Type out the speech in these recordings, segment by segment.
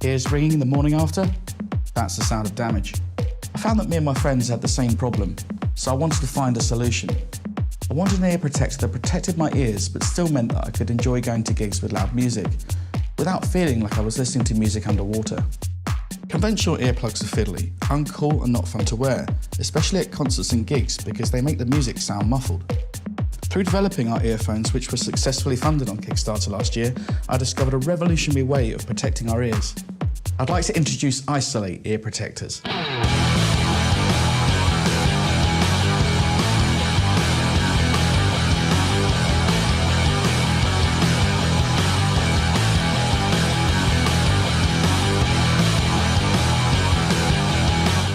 Ears ringing the morning after? That's the sound of damage. I found that me and my friends had the same problem, so I wanted to find a solution. I wanted an ear protector that protected my ears but still meant that I could enjoy going to gigs with loud music, without feeling like I was listening to music underwater. Conventional earplugs are fiddly, uncool and not fun to wear, especially at concerts and gigs because they make the music sound muffled. Through developing our earphones, which were successfully funded on Kickstarter last year, I discovered a revolutionary way of protecting our ears. I'd like to introduce Isolate ear protectors.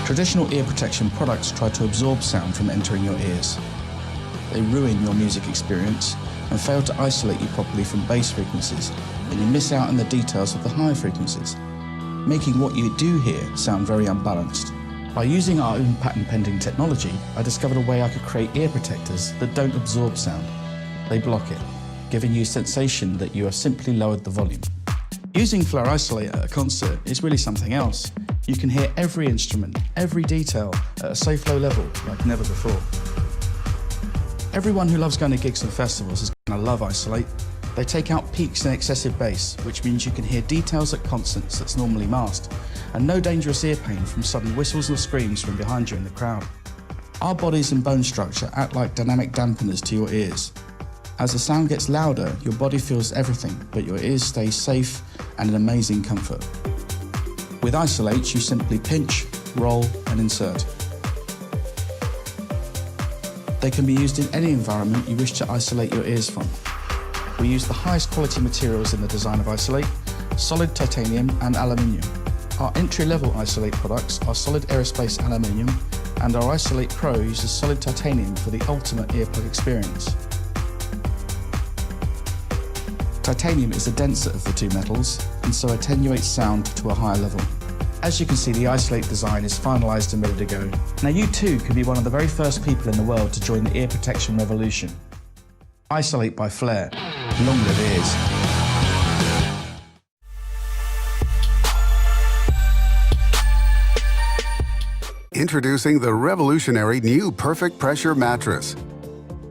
Traditional ear protection products try to absorb sound from entering your ears. They ruin your music experience and fail to isolate you properly from bass frequencies, and you miss out on the details of the high frequencies, making what you do hear sound very unbalanced. By using our own patent-pending technology, I discovered a way I could create ear protectors that don't absorb sound. They block it, giving you a sensation that you have simply lowered the volume. Using Flare Isolate at a concert is really something else. You can hear every instrument, every detail at a safe low level like never before. Everyone who loves going to gigs and festivals is going to love Isolate. They take out peaks and excessive bass, which means you can hear details at concerts that's normally masked, and no dangerous ear pain from sudden whistles or screams from behind you in the crowd. Our bodies and bone structure act like dynamic dampeners to your ears. As the sound gets louder, your body feels everything, but your ears stay safe and in amazing comfort. With Isolate, you simply pinch, roll, and insert. They can be used in any environment you wish to isolate your ears from. We use the highest quality materials in the design of Isolate, solid titanium and aluminium. Our entry-level Isolate products are solid aerospace aluminium, and our Isolate Pro uses solid titanium for the ultimate earplug experience. Titanium is the denser of the two metals, and so attenuates sound to a higher level. As you can see, the Isolate design is finalised and ready to go. Now you too can be one of the very first people in the world to join the ear protection revolution. Isolate by Flare. Long live ears. Introducing the revolutionary new Perfect Pressure mattress.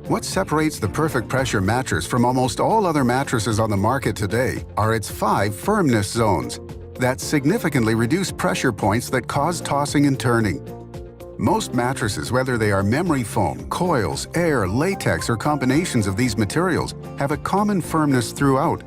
What separates the Perfect Pressure mattress from almost all other mattresses on the market today are its 5 firmness zones that significantly reduce pressure points that cause tossing and turning. Most mattresses, whether they are memory foam, coils, air, latex, or combinations of these materials, have a common firmness throughout.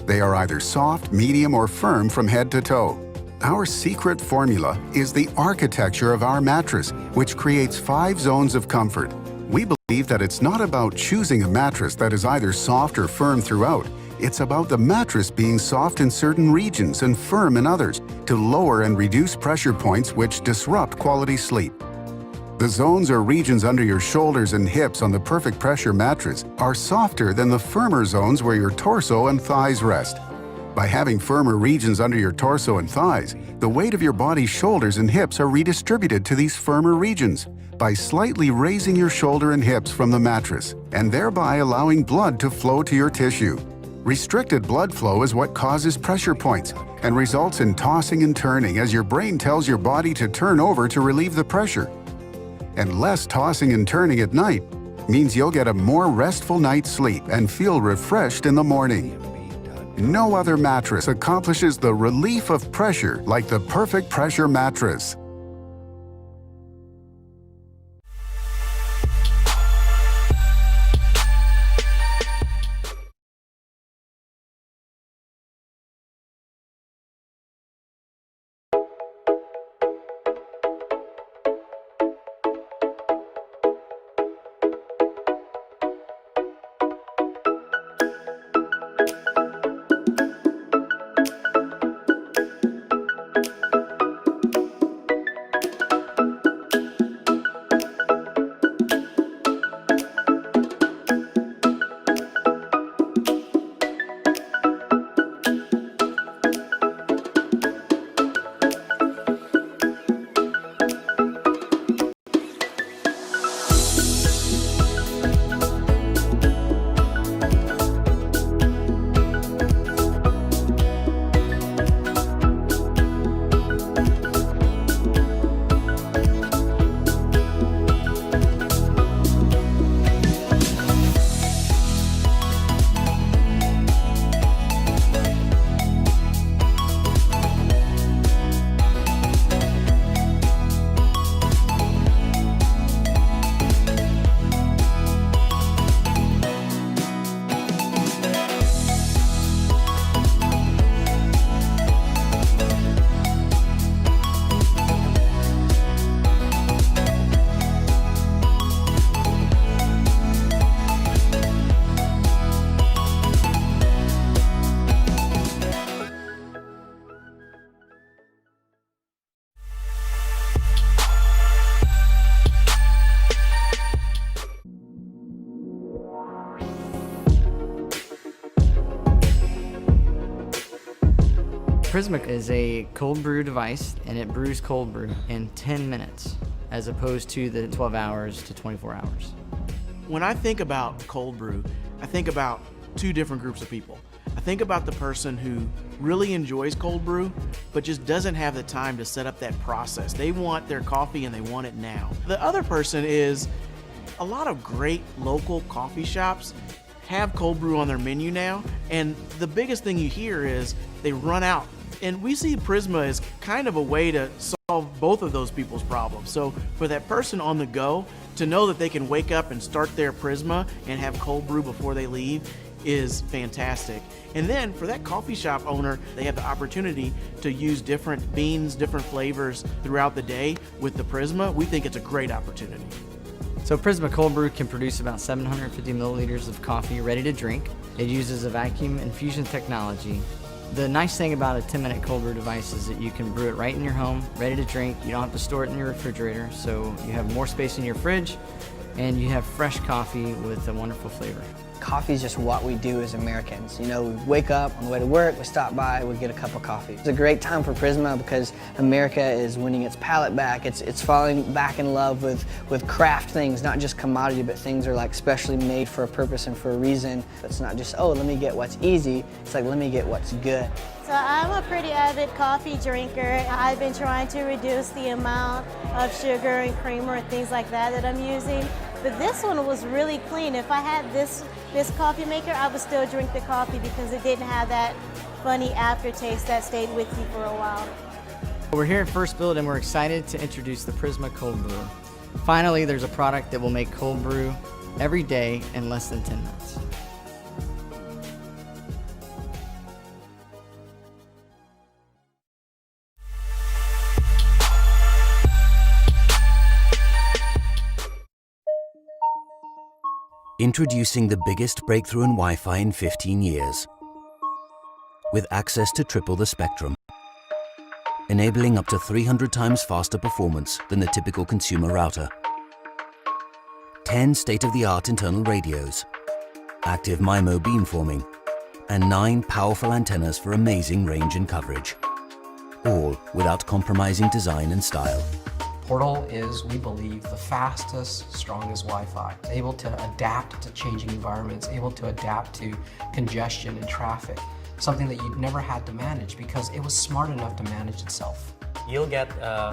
They are either soft, medium, or firm from head to toe. Our secret formula is the architecture of our mattress, which creates 5 zones of comfort. We believe that it's not about choosing a mattress that is either soft or firm throughout. It's about the mattress being soft in certain regions and firm in others to lower and reduce pressure points which disrupt quality sleep. The zones or regions under your shoulders and hips on the Perfect Pressure mattress are softer than the firmer zones where your torso and thighs rest. By having firmer regions under your torso and thighs, the weight of your body's shoulders and hips are redistributed to these firmer regions by slightly raising your shoulder and hips from the mattress, and thereby allowing blood to flow to your tissue. Restricted blood flow is what causes pressure points and results in tossing and turning as your brain tells your body to turn over to relieve the pressure. And less tossing and turning at night means you'll get a more restful night's sleep and feel refreshed in the morning. No other mattress accomplishes the relief of pressure like the Perfect Pressure mattress. Prisma is a cold brew device, and it brews cold brew in 10 minutes, as opposed to the 12 hours to 24 hours. When I think about cold brew, I think about two different groups of people. I think about the person who really enjoys cold brew, but just doesn't have the time to set up that process. They want their coffee and they want it now. The other person is a lot of great local coffee shops have cold brew on their menu now, and the biggest thing you hear is they run out. And we see Prisma as kind of a way to solve both of those people's problems. So for that person on the go, to know that they can wake up and start their Prisma and have cold brew before they leave is fantastic. And then for that coffee shop owner, they have the opportunity to use different beans, different flavors throughout the day with the Prisma. We think it's a great opportunity. So Prisma Cold Brew can produce about 750 milliliters of coffee ready to drink. It uses a vacuum infusion technology. The nice thing about a 10-minute cold brew device is that you can brew it right in your home, ready to drink. You don't have to store it in your refrigerator, so you have more space in your fridge, and you have fresh coffee with a wonderful flavor. Coffee is just what we do as Americans. You know, we wake up on the way to work, we stop by, we get a cup of coffee. It's a great time for Prisma because America is winning its palate back. It's falling back in love with craft things, not just commodity, but things are like specially made for a purpose and for a reason. It's not just, oh, let me get what's easy. It's like, let me get what's good. So I'm a pretty avid coffee drinker. I've been trying to reduce the amount of sugar and creamer and things like that I'm using. But this one was really clean. If I had this coffee maker, I would still drink the coffee because it didn't have that funny aftertaste that stayed with you for a while. We're here at First Build and we're excited to introduce the Prisma Cold Brew. Finally, there's a product that will make cold brew every day in less than 10 minutes. Introducing the biggest breakthrough in Wi-Fi in 15 years. With access to triple the spectrum. Enabling up to 300 times faster performance than the typical consumer router. 10 state-of-the-art internal radios. Active MIMO beamforming. And 9 powerful antennas for amazing range and coverage. All without compromising design and style. Portal is, we believe, the fastest, strongest Wi-Fi. It's able to adapt to changing environments, able to adapt to congestion and traffic, something that you'd never had to manage because it was smart enough to manage itself. You'll get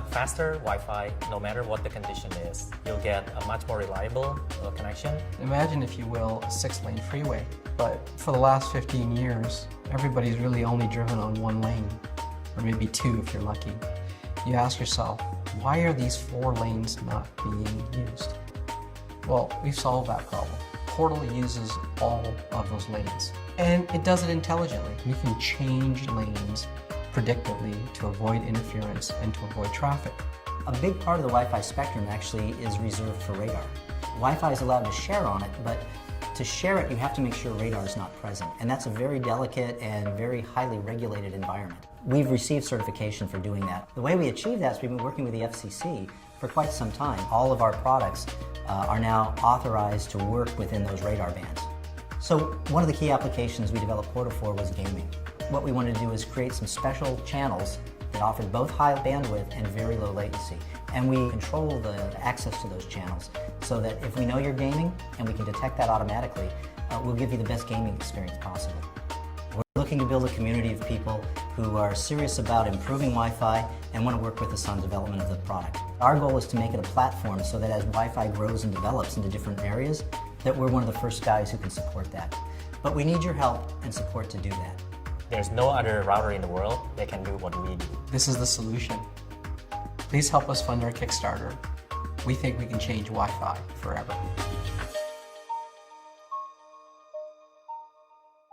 faster Wi-Fi no matter what the condition is. You'll get a much more reliable connection. Imagine, if you will, a 6-lane freeway, but for the last 15 years, everybody's really only driven on 1 lane, or maybe 2 if you're lucky. You ask yourself, why are these 4 lanes not being used? Well, we've solved that problem. Portal uses all of those lanes, and it does it intelligently. We can change lanes predictably to avoid interference and to avoid traffic. A big part of the Wi-Fi spectrum actually is reserved for radar. Wi-Fi is allowed to share on it, but to share it, you have to make sure radar is not present, and that's a very delicate and very highly regulated environment. We've received certification for doing that. The way we achieve that is we've been working with the FCC for quite some time. All of our products are now authorized to work within those radar bands. So one of the key applications we developed Portal for was gaming. What we wanted to do is create some special channels that offered both high bandwidth and very low latency. And we control the access to those channels so that if we know you're gaming and we can detect that automatically, we'll give you the best gaming experience possible. We're looking to build a community of people who are serious about improving Wi-Fi and want to work with us on development of the product. Our goal is to make it a platform so that as Wi-Fi grows and develops into different areas, that we're one of the first guys who can support that. But we need your help and support to do that. There's no other router in the world that can do what we do. This is the solution. Please help us fund our Kickstarter. We think we can change Wi-Fi forever.